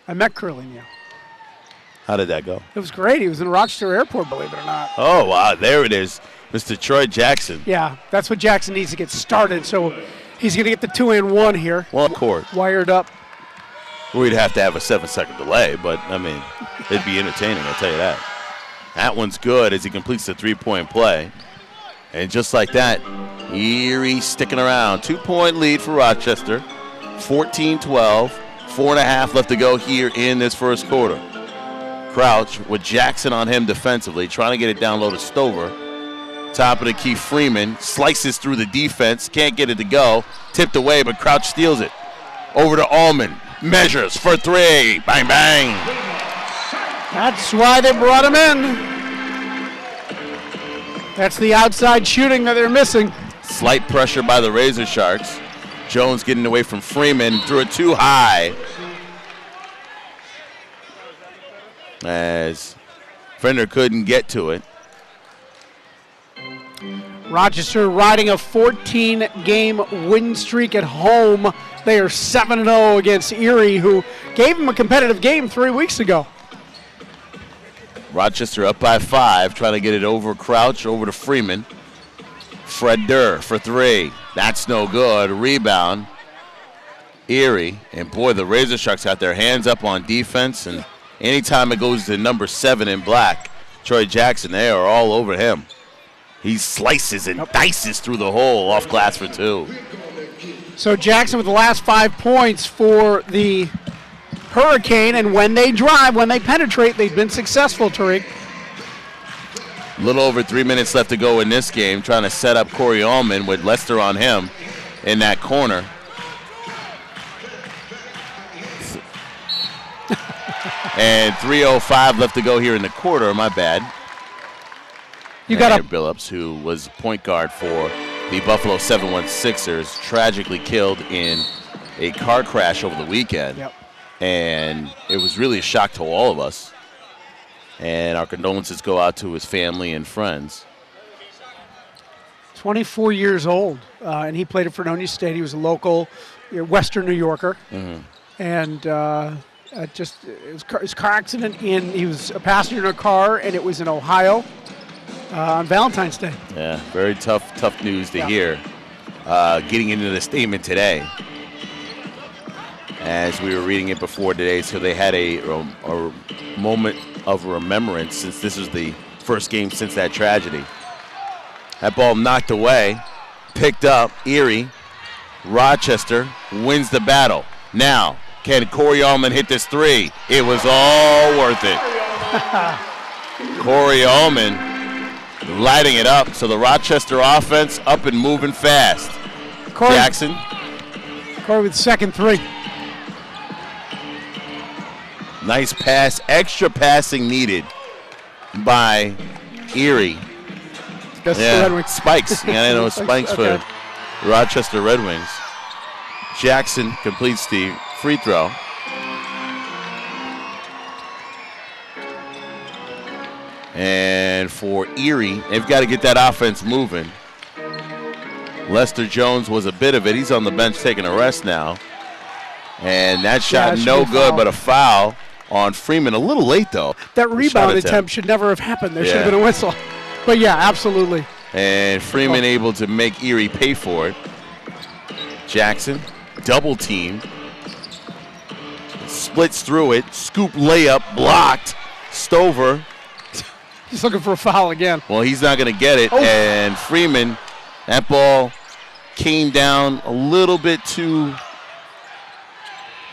I met Curly Neal. How did that go? It was great. He was in Rochester Airport, believe it or not. Oh, wow. There it is. Mr. Troy Jackson. Yeah, that's what Jackson needs to get started. So he's going to get the 2-and-1 here. Well, court. Wired up. We'd have to have a 7-second delay, but, I mean, it'd be entertaining, I'll tell you that. That one's good as he completes the three-point play. And just like that, Erie sticking around. 2-point lead for Rochester. 14-12. 4.5 left to go here in this first quarter. Crouch with Jackson on him defensively, trying to get it down low to Stover. Top of the key, Freeman slices through the defense, can't get it to go. Tipped away, but Crouch steals it. Over to Allman, measures for three. Bang, bang. That's why they brought him in. That's the outside shooting that they're missing. Slight pressure by the RazorSharks. Jones getting away from Freeman, threw it too high. As Fender couldn't get to it. Rochester riding a 14-game win streak at home. They are 7-0 against Erie, who gave them a competitive game 3 weeks ago. Rochester up by 5, trying to get it over Crouch, over to Freeman. Fred Durr for three. That's no good. Rebound. Erie. And boy, the RazorSharks got their hands up on defense, and anytime it goes to number 7 in black, Troy Jackson, they are all over him. He slices and dices through the hole off glass for 2. So Jackson with the last 5 points for the Hurricane, and when they drive, when they penetrate, they've been successful, Tariq. A little over 3 minutes left to go in this game, trying to set up Corey Allman with Lester on him in that corner. And 3:05 left to go here in the quarter. My bad. You got Billups, who was point guard for the Buffalo 716ers, tragically killed in a car crash over the weekend. Yep. And it was really a shock to all of us. And our condolences go out to his family and friends. 24 years old, and he played at Fredonia State. He was a local Western New Yorker. Mm-hmm. And it was a car accident. He was a passenger in a car, and it was in Ohio on Valentine's Day. Yeah, very tough news to hear. Getting into the statement today, as we were reading it before today, so they had a moment of remembrance since this was the first game since that tragedy. That ball knocked away, picked up, Erie. Rochester wins the battle. Now, can Corey Allman hit this three? It was all worth it. Corey Allman lighting it up, so the Rochester offense up and moving fast. Jackson. Corey with second three. Nice pass, extra passing needed by Erie. That's the Red Wings. Spikes. Yeah, I know spikes okay. For Rochester Red Wings. Jackson completes the free throw. And for Erie, they've got to get that offense moving. Lester Jones was a bit of it. He's on the bench taking a rest now. And that shot no good, but a foul on Freeman. A little late, though. That rebound attempt should never have happened. There should have been a whistle. But, yeah, absolutely. And Freeman able to make Erie pay for it. Jackson, double team. Splits through it. Scoop layup, blocked. Stover. He's looking for a foul again. Well, he's not going to get it. Oh. And Freeman, that ball came down a little bit too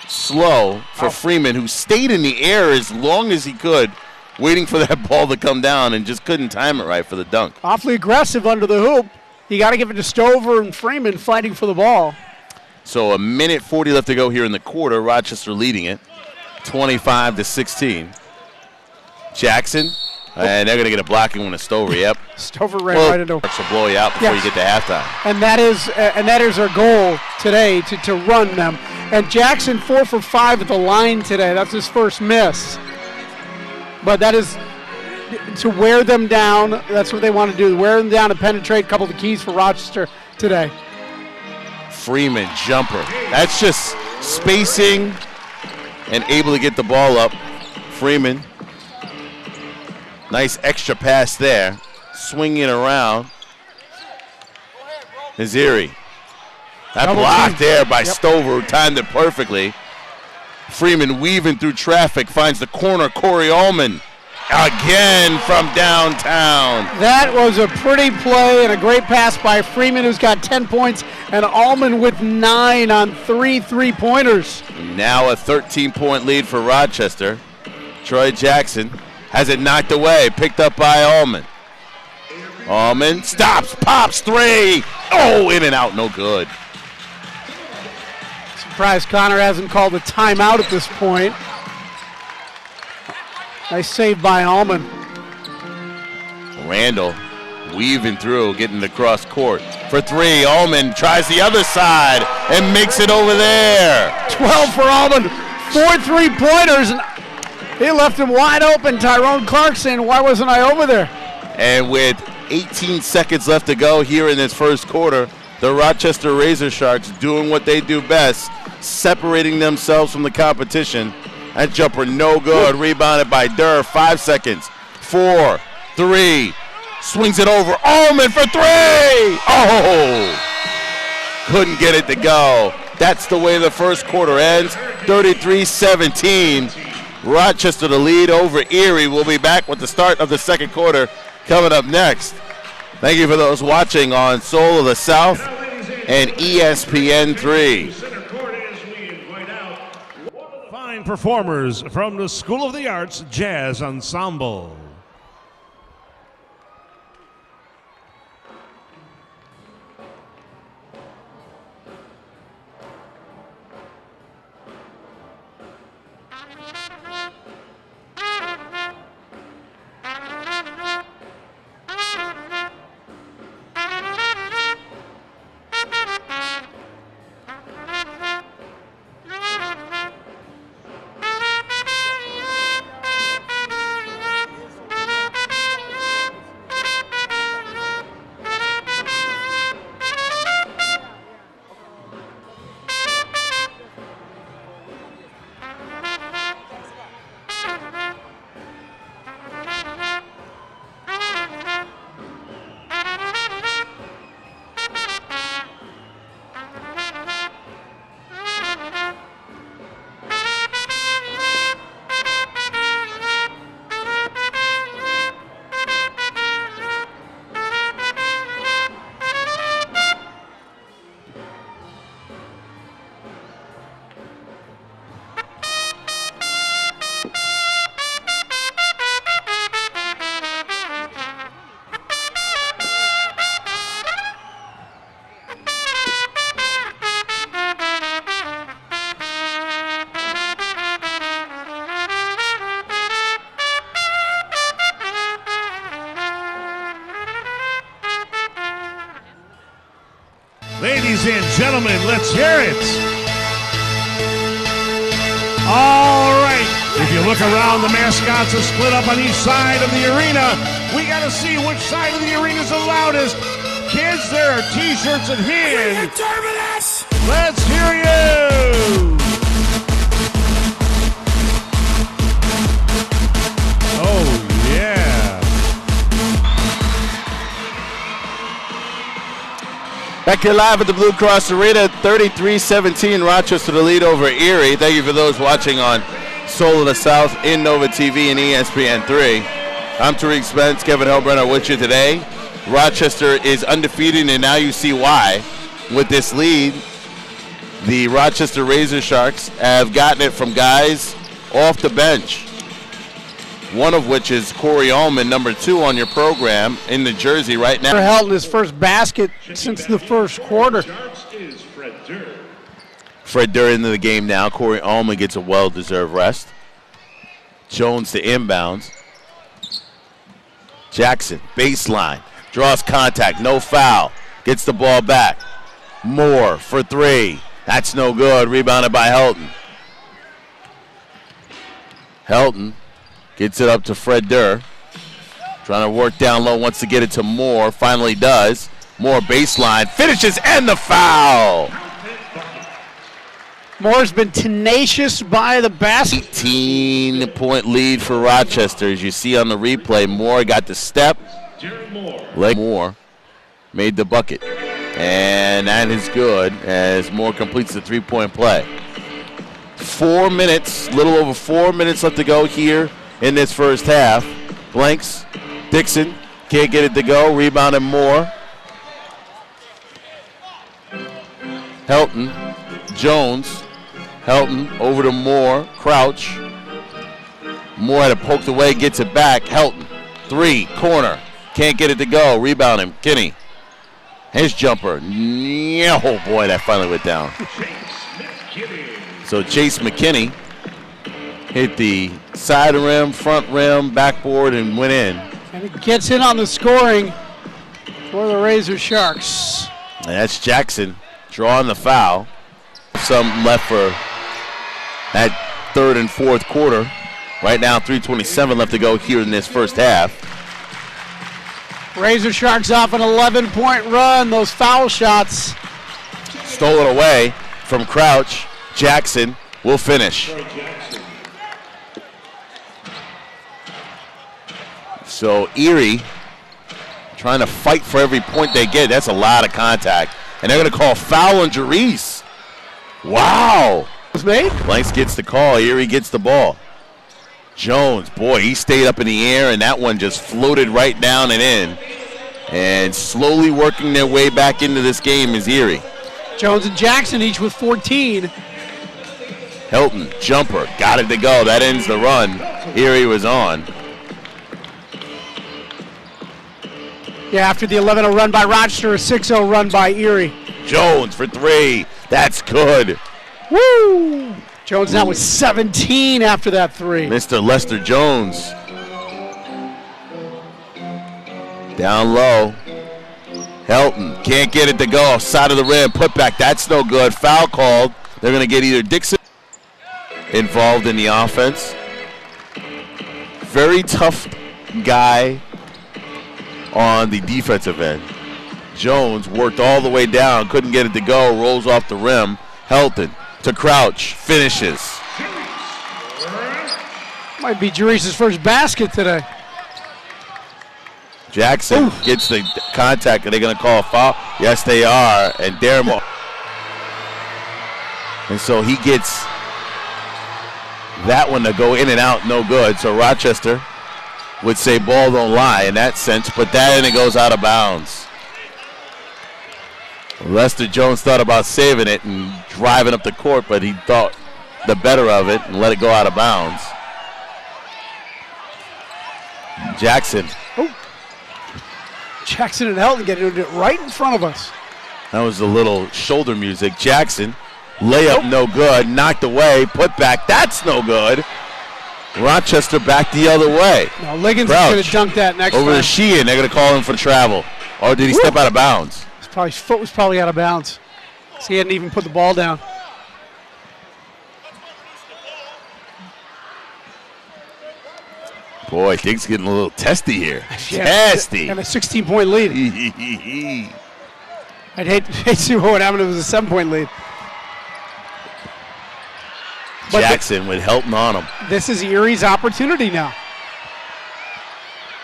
slow for Freeman, who stayed in the air as long as he could, waiting for that ball to come down and just couldn't time it right for the dunk. Awfully aggressive under the hoop. You got to give it to Stover and Freeman fighting for the ball. So 1:40 left to go here in the quarter. Rochester leading it, 25-16. Jackson, and they're going to get a blocking one to Stover. Yep. Stover ran right into him. To blow you out before you get to halftime. And that is our goal today, to run them. And Jackson 4 for 5 at the line today. That's his first miss. But that is to wear them down. That's what they want to do, wear them down and penetrate. A couple of the keys for Rochester today. Freeman jumper. That's just spacing and able to get the ball up. Freeman, nice extra pass there. Swinging around is Erie. That block there by Stover, who timed it perfectly. Freeman weaving through traffic, finds the corner. Corey Allman again from downtown. That was a pretty play and a great pass by Freeman, who's got 10 points, and Allman with 9 on 3 3-pointers. Now a 13-point lead for Rochester. Troy Jackson has it knocked away, picked up by Allman. Allman stops, pops, 3. Oh, in and out, no good. Surprised Connor hasn't called a timeout at this point. Nice save by Allman. Randall weaving through, getting the cross court for 3. Allman tries the other side and makes it over there. 12 for Allman, 4 3-pointers, and he left him wide open. Tyrone Clark saying, why wasn't I over there? And with 18 seconds left to go here in this first quarter, the Rochester RazorSharks doing what they do best, separating themselves from the competition. That jumper no good, rebounded by Durr. 5 seconds, 4, 3, swings it over, Allman for 3! Oh! Couldn't get it to go. That's the way the first quarter ends, 33-17. Rochester the lead over Erie. We'll be back with the start of the second quarter coming up next. Thank you for those watching on Soul of the South and ESPN3. Fine performers from the School of the Arts Jazz Ensemble. Ladies and gentlemen, let's hear it. All right. If you look around, the mascots are split up on each side of the arena. We got to see which side of the arena is the loudest. Kids, there are T-shirts in hand. Let's hear you. Oh, yeah. Back here live at the Blue Cross Arena, 33-17, Rochester the lead over Erie. Thank you for those watching on Soul of the South in Nova TV and ESPN3. I'm Tariq Spence, Kevin Hellbrenner with you today. Rochester is undefeated, and now you see why. With this lead, the Rochester RazorSharks have gotten it from guys off the bench, one of which is Corey Allman, number 2 on your program in the jersey right now. Held his first basket since the first quarter. Fred Durr into the game now. Corey Allman gets a well-deserved rest. Jones to inbounds. Jackson, baseline, draws contact, no foul. Gets the ball back. Moore for 3. That's no good. Rebounded by Helton. Helton gets it up to Fred Durr. Trying to work down low, wants to get it to Moore. Finally does. Moore baseline, finishes, and the foul. Moore's been tenacious by the basket. 18-point lead for Rochester. As you see on the replay, Moore got the step. Moore made the bucket. And that is good as Moore completes the three-point play. 4 minutes, little over 4 minutes left to go here in this first half. Blanks, Dixon, can't get it to go. Rebounding Moore. Helton, Jones. Helton over to Moore. Crouch. Moore had it poked away, gets it back. Helton, three, corner. Can't get it to go. Rebounding, Kinney. His jumper. Oh, boy, that finally went down. So Chase McKinney hit the side rim, front rim, backboard, and went in. And it gets in on the scoring for the RazorSharks. And that's Jackson drawing the foul. Some left for that third and fourth quarter. Right now, 3:27 left to go here in this first half. RazorSharks off an 11-point run. Those foul shots. Stole it away from Crouch. Jackson will finish. So Erie trying to fight for every point they get. That's a lot of contact. And they're going to call foul on Jerice. Wow. Was made? Blanks gets the call. Erie gets the ball. Jones, boy, he stayed up in the air, and that one just floated right down and in. And slowly working their way back into this game is Erie. Jones and Jackson each with 14. Helton, jumper, got it to go. That ends the run Erie was on. Yeah, after the 11-0 run by Rochester, a 6-0 run by Erie. Jones for three. That's good. Woo! Jones now with 17 after that three. Mr. Lester Jones. Down low. Helton can't get it to go. Side of the rim. Put back. That's no good. Foul called. They're going to get either Dixon involved in the offense. Very tough guy on the defensive end. Jones worked all the way down. Couldn't get it to go. Rolls off the rim. Helton to Crouch. Finishes. Might be Jerice's first basket today. Jackson gets the contact. Are they going to call a foul? Yes, they are. And Darren. And so he gets that one to go in and out. No good. So Rochester would say ball don't lie in that sense. But that and it goes out of bounds. Lester Jones thought about saving it and driving up the court, but he thought the better of it and let it go out of bounds. Jackson. Jackson and Helton getting it right in front of us. That was a little shoulder music. Jackson, layup no good, knocked away, put back, that's no good. Rochester back the other way. Now Liggins is going to dunk that next over time. to Sheehan, they're going to call him for travel. Or did he step out of bounds? His foot was probably out of bounds. So he hadn't even put the ball down. Boy, things getting a little testy here. Yeah, Testy. And a 16-point lead. I'd hate to see what would happen if it was a 7-point lead. But Jackson with Helton on him. This is Erie's opportunity now.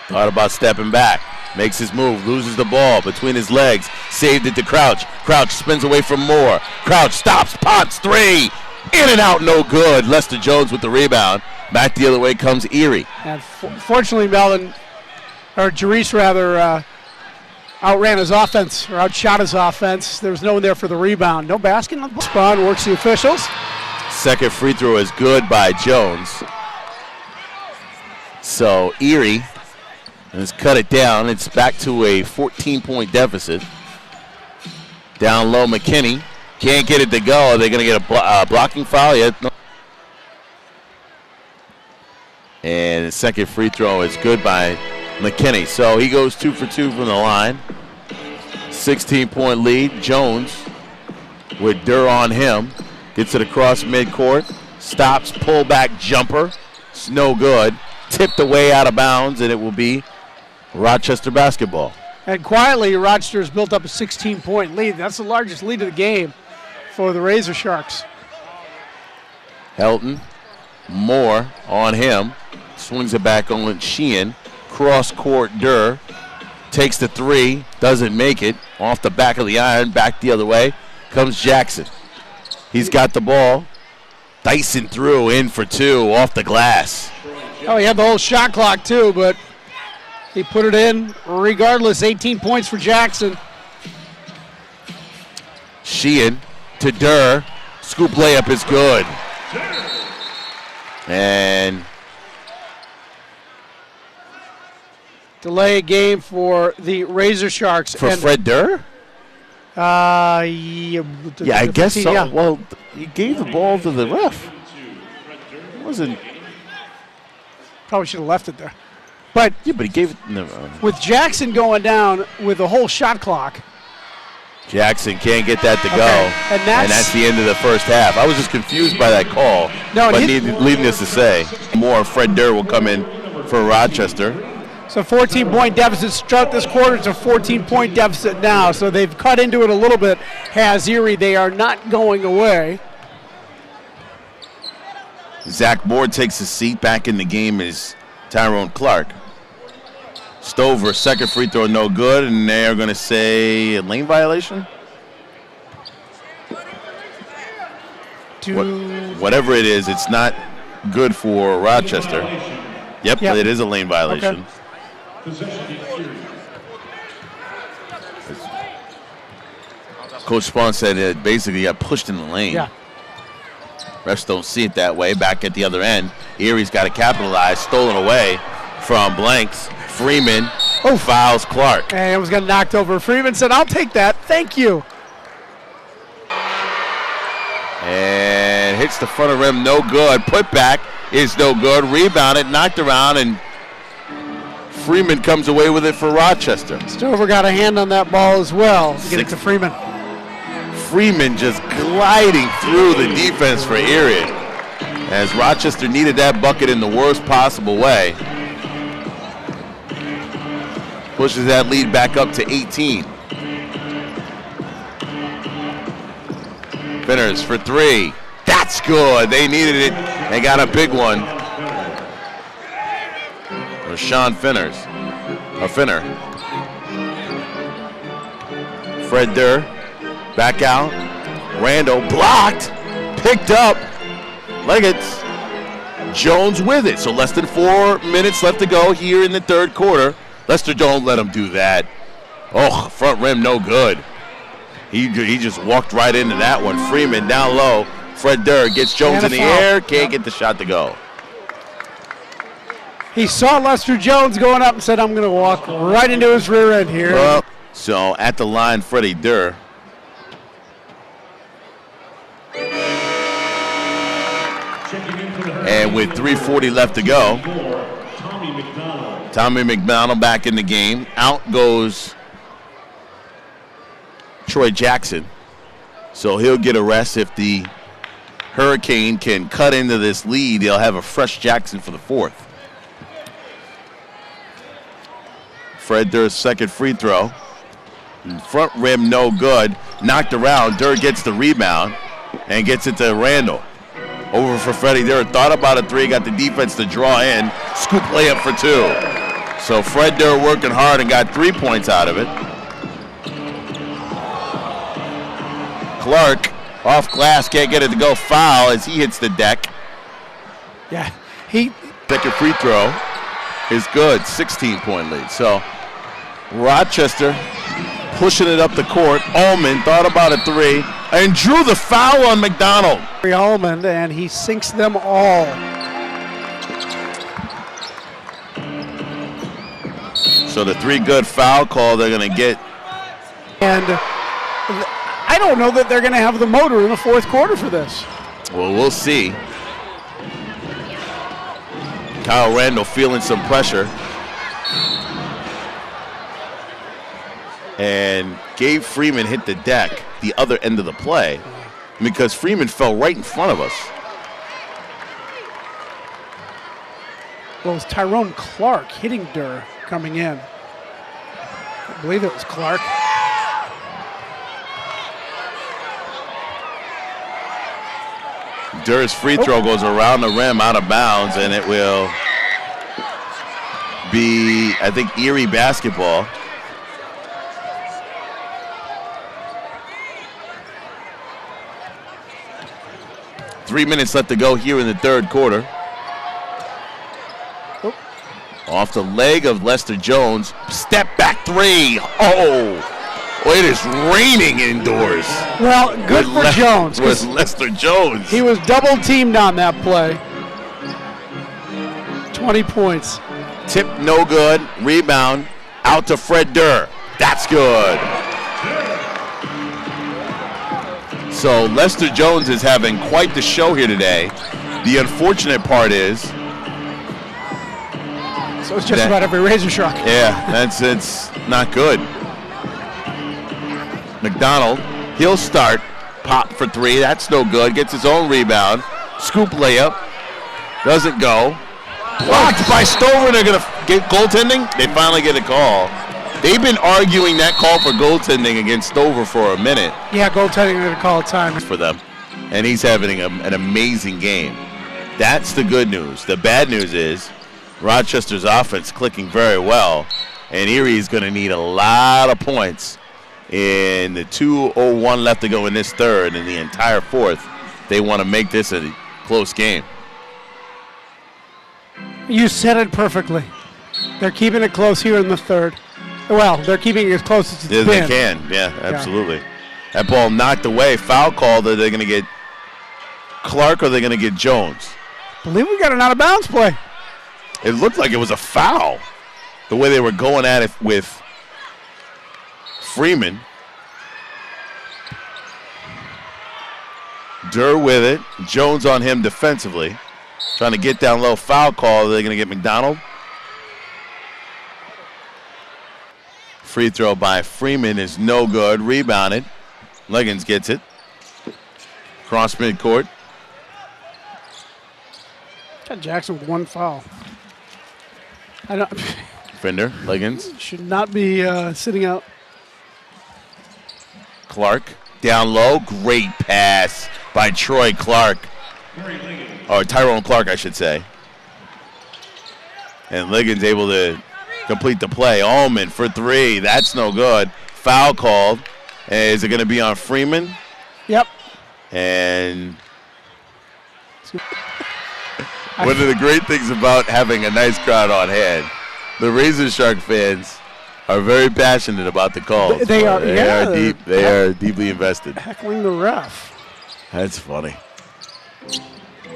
Thought about stepping back. Makes his move, loses the ball between his legs. Saved it to Crouch. Crouch spins away from Moore. Crouch stops, Potts, three. In and out, no good. Lester Jones with the rebound. Back the other way comes Erie. And fortunately, Jerice rather, outran his offense, or outshot his offense. There was no one there for the rebound. No basket. Spawn works the officials. Second free throw is good by Jones. So Erie has cut it down. It's back to a 14-point deficit. Down low, McKinney. Can't get it to go. Are they going to get a blocking foul yet? No. And the second free throw is good by McKinney. So he goes 2 for 2 from the line. 16-point lead. Jones with Durr on him. Gets it across midcourt. Stops, pull back jumper. It's no good. Tipped away out of bounds, and it will be Rochester basketball. And quietly, Rochester's built up a 16-point lead. That's the largest lead of the game for the RazorSharks. Helton, Moore on him. Swings it back on Sheehan. Cross court, Durr. Takes the three. Doesn't make it. Off the back of the iron. Back the other way. Comes Jackson. He's got the ball. Dyson through. In for two. Off the glass. Oh, he had the whole shot clock too, but he put it in regardless. 18 points for Jackson. Sheehan to Durr. Scoop layup is good. And delay game for the RazorSharks. For Fred Durr? Yeah, I guess so. Yeah. Well, he gave the ball to the ref. It wasn't. Probably should have left it there. But Yeah, but he gave it. No. with Jackson going down with the whole shot clock. Jackson can't get that to go. Okay, and that's the end of the first half. I was just confused by that call. No, but needless to say, more Fred Durr will come in for Rochester. So 14-point deficit start this quarter. It's a 14-point deficit now. So they've cut into it a little bit. Has Erie. They are not going away. Zach Moore takes a seat. Back in the game is Tyrone Clark. Stover, second free throw, no good, and they are going to say a lane violation? Whatever it is, it's not good for Rochester. Yep, it is a lane violation. Okay. Coach Spawn said it basically got pushed in the lane. Yeah. Refs don't see it that way. Back at the other end, Erie's got to capitalize. Stolen away from Blanks. Freeman fouls Clark. And it was getting knocked over. Freeman said, I'll take that. Thank you. And hits the front of rim, no good. Put back is no good. Rebounded, knocked around, and Freeman comes away with it for Rochester. Stover got a hand on that ball as well to get it to Freeman. Freeman just gliding through the defense for Erie as Rochester needed that bucket in the worst possible way. Pushes that lead back up to 18. Finners for three. That's good. They needed it. They got a big one. Rashawn Finner. Fred Durr. Back out. Randall blocked. Picked up. Leggett's. Jones with it. So less than 4 minutes left to go here in the third quarter. Lester, don't let him do that. Oh, front rim, no good. He just walked right into that one. Freeman down low. Fred Durr gets Jones in the air. Can't get the shot to go. He saw Lester Jones going up and said, I'm going to walk right into his rear end here. Well, so at the line, Freddie Durr. And with 3:40 left to go, Tommy McDonald back in the game. Out goes Troy Jackson. So he'll get a rest. If the Hurricane can cut into this lead, they'll have a fresh Jackson for the fourth. Fred Durr's second free throw. Front rim, no good. Knocked around. Durr gets the rebound and gets it to Randall. Over for Freddie Durr. Thought about a three. Got the defense to draw in. Scoop layup for two. So Fred Durr working hard and got 3 points out of it. Clark off glass. Can't get it to go. Foul as he hits the deck. Yeah. Second free throw is good. 16-point lead. So Rochester pushing it up the court. Ullman thought about a three and drew the foul on McDonald. Ullman, and he sinks them all. So the three good foul call they're going to get. And I don't know that they're going to have the motor in the fourth quarter for this. Well, we'll see. Kyle Randall feeling some pressure. And Gabe Freeman hit the deck the other end of the play because Freeman fell right in front of us. Well, it was Tyrone Clark hitting Durr coming in. I believe it was Clark. Durr's free throw goes around the rim, out of bounds, and it will be, I think, Erie basketball. Three minutes left to go here in the third quarter. Off the leg of Lester Jones. Step back three. Oh, it is raining indoors. Well, good for Jones. With Lester Jones. He was double teamed on that play. 20 points. Tip no good. Rebound out to Fred Durr. That's good. So Lester Jones is having quite the show here today. The unfortunate part is, so it's just about every RazorShark. Yeah, it's not good. McDonald, he'll start. Pop for three. That's no good. Gets his own rebound. Scoop layup. Doesn't go. Blocked by Stover. They're going to get goaltending. They finally get a call. They've been arguing that call for goaltending against Stover for a minute. Yeah, goaltending going to call time for them. And he's having an amazing game. That's the good news. The bad news is Rochester's offense clicking very well, and Erie is going to need a lot of points in the 2:01 left to go in this third and the entire fourth. They want to make this a close game. You said it perfectly. They're keeping it close here in the third. Well, they're keeping it as close as it's been. They can, yeah, absolutely. That ball knocked away. Foul call. Are they going to get Clark or are they going to get Jones? I believe we got an out-of-bounds play. It looked like it was a foul, the way they were going at it with Freeman. Durr with it. Jones on him defensively. Trying to get down low. Foul call. Are they going to get McDonald? Free throw by Freeman is no good. Rebounded. Liggins gets it. Cross midcourt. Got Jackson with one foul. I don't. Fender, Liggins. Should not be sitting out. Clark down low. Great pass by Troy Clark. Or Tyrone Clark, I should say. And Liggins able to complete the play. Ullman for three. That's no good. Foul called. Is it going to be on Freeman? Yep. And one of the great things about having a nice crowd on hand, the RazorShark fans are very passionate about the calls. They are deeply invested. Heckling the ref. That's funny.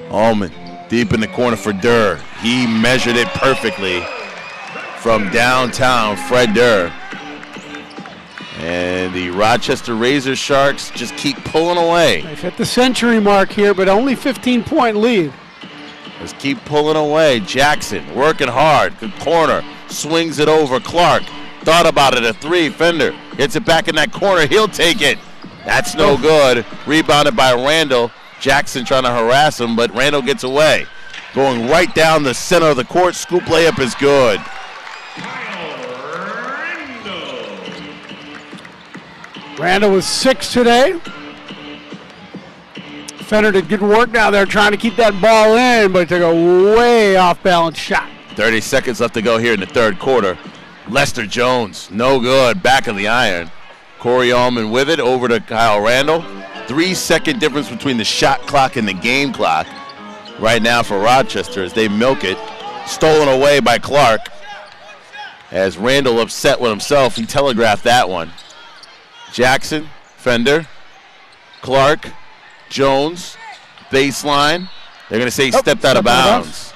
Ullman deep in the corner for Durr. He measured it perfectly from downtown, Fred Durr. And the Rochester RazorSharks just keep pulling away. They've hit the century mark here, but only 15-point lead. Just keep pulling away. Jackson working hard. Good corner. Swings it over. Clark thought about it. A three. Fender gets it back in that corner. He'll take it. That's no good. Rebounded by Randall. Jackson trying to harass him, but Randall gets away. Going right down the center of the court. Scoop layup is good. Randall was 6 today. Fender did good work down there trying to keep that ball in, but took a way off-balance shot. 30 seconds left to go here in the third quarter. Lester Jones, no good, back of the iron. Corey Ullman with it, over to Kyle Randall. 3-second difference between the shot clock and the game clock right now for Rochester as they milk it. Stolen away by Clark. As Randall upset with himself, he telegraphed that one. Jackson, Fender, Clark, Jones, baseline. They're going to say he stepped out of bounds.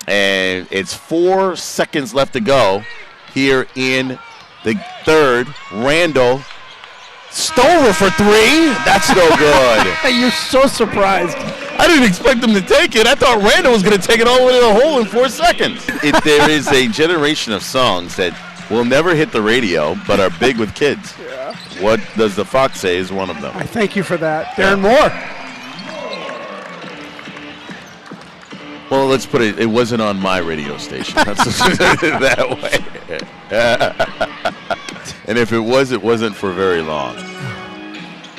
And it's 4 seconds left to go here in the third. Randall, Stover for three. That's no good. You're so surprised. I didn't expect him to take it. I thought Randall was going to take it all the way to the hole in 4 seconds. There is a generation of songs that will never hit the radio but are big with kids. Yeah. What Does the Fox Say is one of them. I thank you for that. Darren Moore. Well, let's put it wasn't on my radio station. Let's that way. And if it wasn't for very long.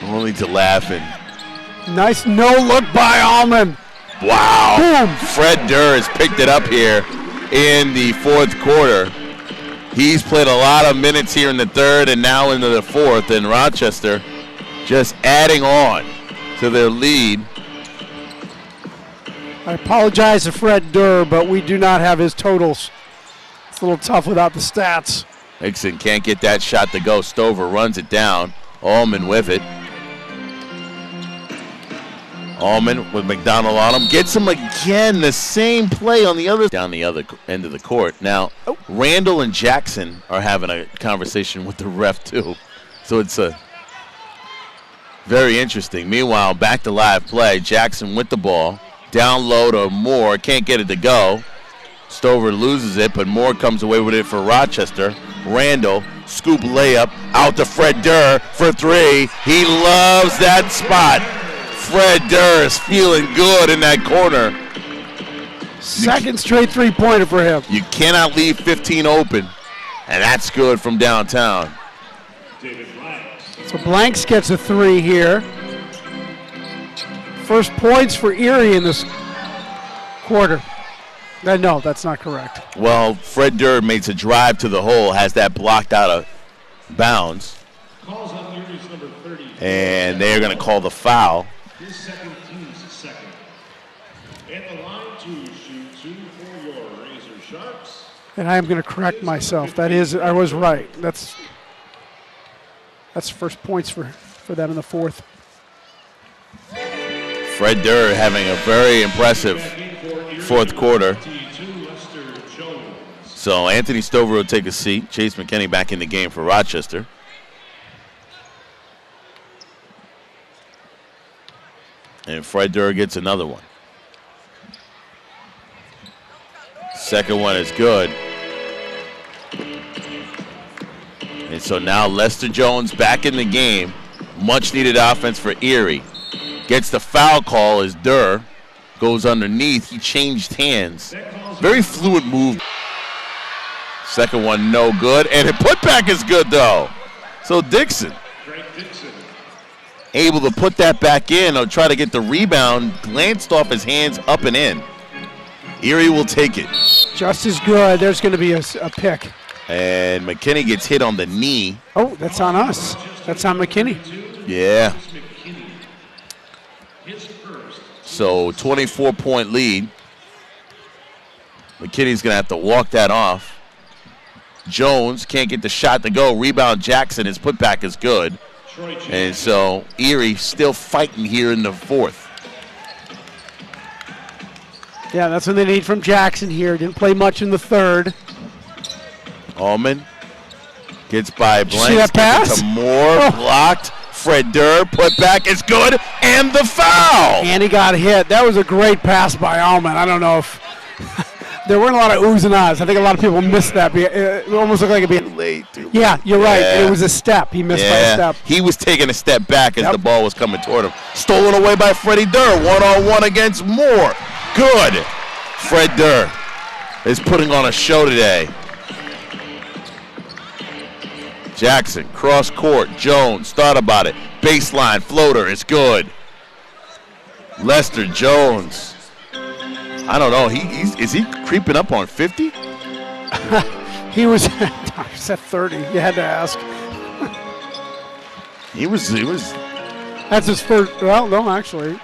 Only to laugh and... Nice no-look by Allman. Wow. Boom. Fred Durr has picked it up here in the fourth quarter. He's played a lot of minutes here in the third and now into the fourth, and Rochester just adding on to their lead. I apologize to Fred Durr, but we do not have his totals. It's a little tough without the stats. Nixon can't get that shot to go. Stover runs it down. Allman with it. Allman with McDonald on him. Gets him again. The same play on the other down the other end of the court. Now, Randall and Jackson are having a conversation with the ref too. So it's very interesting. Meanwhile, back to live play. Jackson with the ball. Down low to Moore. Can't get it to go. Stover loses it, but Moore comes away with it for Rochester. Randall, scoop layup, out to Fred Durr for three. He loves that spot. Fred Durr is feeling good in that corner. Second straight three-pointer for him. You cannot leave 15 open, and that's good from downtown. So Blanks gets a three here. First points for Erie in this quarter. No, that's not correct. Well, Fred Durr makes a drive to the hole, has that blocked out of bounds. And they're going to call the foul. His second team's second. At the line to shoot two for your RazorSharks. And I am going to correct myself. I was right. That's first points for them in the fourth. Fred Durr having a very impressive fourth quarter. So Anthony Stover will take a seat. Chase McKinney back in the game for Rochester. And Fred Durr gets another one. Second one is good. And so now Lester Jones back in the game. Much needed offense for Erie. Gets the foul call as Durr goes underneath. He changed hands. Very fluid move. Second one no good. And the putback is good though. So Dixon able to put that back in or try to get the rebound. Glanced off his hands up and in. Erie will take it. Just as good. There's going to be a pick. And McKinney gets hit on the knee. Oh, that's on us. That's on McKinney. Yeah. So 24-point lead. McKinney's going to have to walk that off. Jones can't get the shot to go. Rebound Jackson. His putback is good. And so Erie still fighting here in the fourth. Yeah, that's what they need from Jackson here. Didn't play much in the third. Allman gets by Blanks. See that pass? To Moore, blocked. Fred Durr, put back, it's good, and the foul. And he got hit. That was a great pass by Allman. I don't know if there weren't a lot of oohs and ahs. I think a lot of people missed that. It almost looked like it'd be late. Yeah, you're right. It was a step. He missed by a step. He was taking a step back as the ball was coming toward him. Stolen away by Freddie Durr. One-on-one against Moore. Good. Fred Durr is putting on a show today. Jackson, cross court. Jones, thought about it. Baseline, floater, it's good. Lester Jones. I don't know. Is he creeping up on 50? He was at 30. You had to ask. He was. That's his first. Well, no, actually.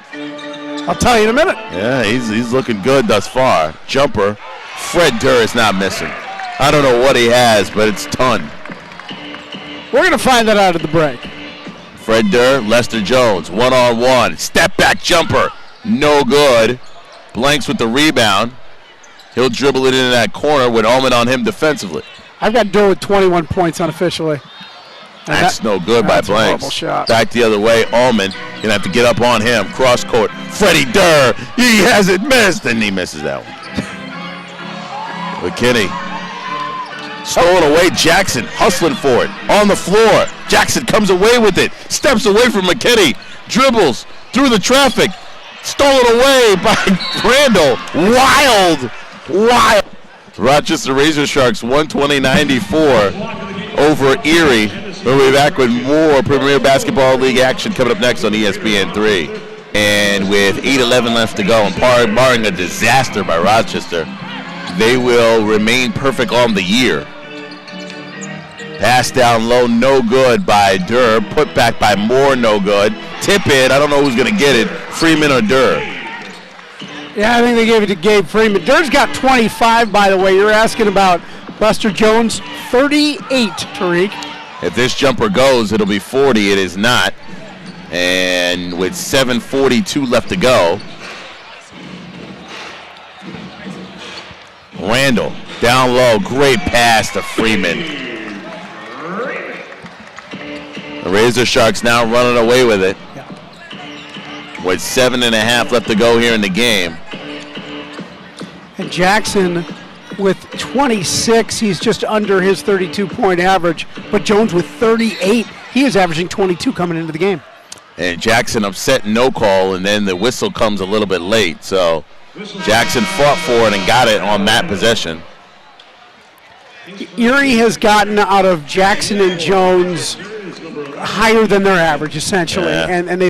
I'll tell you in a minute. Yeah, he's looking good thus far. Jumper. Fred Durr is not missing. I don't know what he has, but it's ton. We're going to find that out at the break. Fred Durr, Lester Jones, one-on-one. Step back jumper. No good. Blanks with the rebound. He'll dribble it into that corner with Allman on him defensively. I've got Durr with 21 points unofficially. That's no good by Blanks. Shot. Back the other way, Allman. Going to have to get up on him. Cross court. Freddie Durr. He hasn't missed. And he misses that one. McKinney. Stolen away. Jackson hustling for it. On the floor. Jackson comes away with it. Steps away from McKinney. Dribbles through the traffic. Stolen away by Randall. Wild. Rochester RazorSharks 120-94. over Erie. We'll be back with more Premier Basketball League action coming up next on ESPN3. And with 8:11 left to go, and barring a disaster by Rochester, they will remain perfect on the year. Pass down low, no good by Durr. Put back by Moore, no good. Tip it, I don't know who's going to get it, Freeman or Durr. Yeah, I think they gave it to Gabe Freeman. Durr's got 25, by the way. You're asking about Lester Jones, 38, Tariq. If this jumper goes, it'll be 40. It is not. And with 7:42 left to go, Randall down low, great pass to Freeman. The RazorSharks now running away with it. With 7.5 left to go here in the game. And Jackson with 26, he's just under his 32-point average. But Jones with 38, he is averaging 22 coming into the game. And Jackson upset no call, and then the whistle comes a little bit late. So Jackson fought for it and got it on that possession. Erie has gotten out of Jackson and Jones higher than their average, essentially, Yeah. and they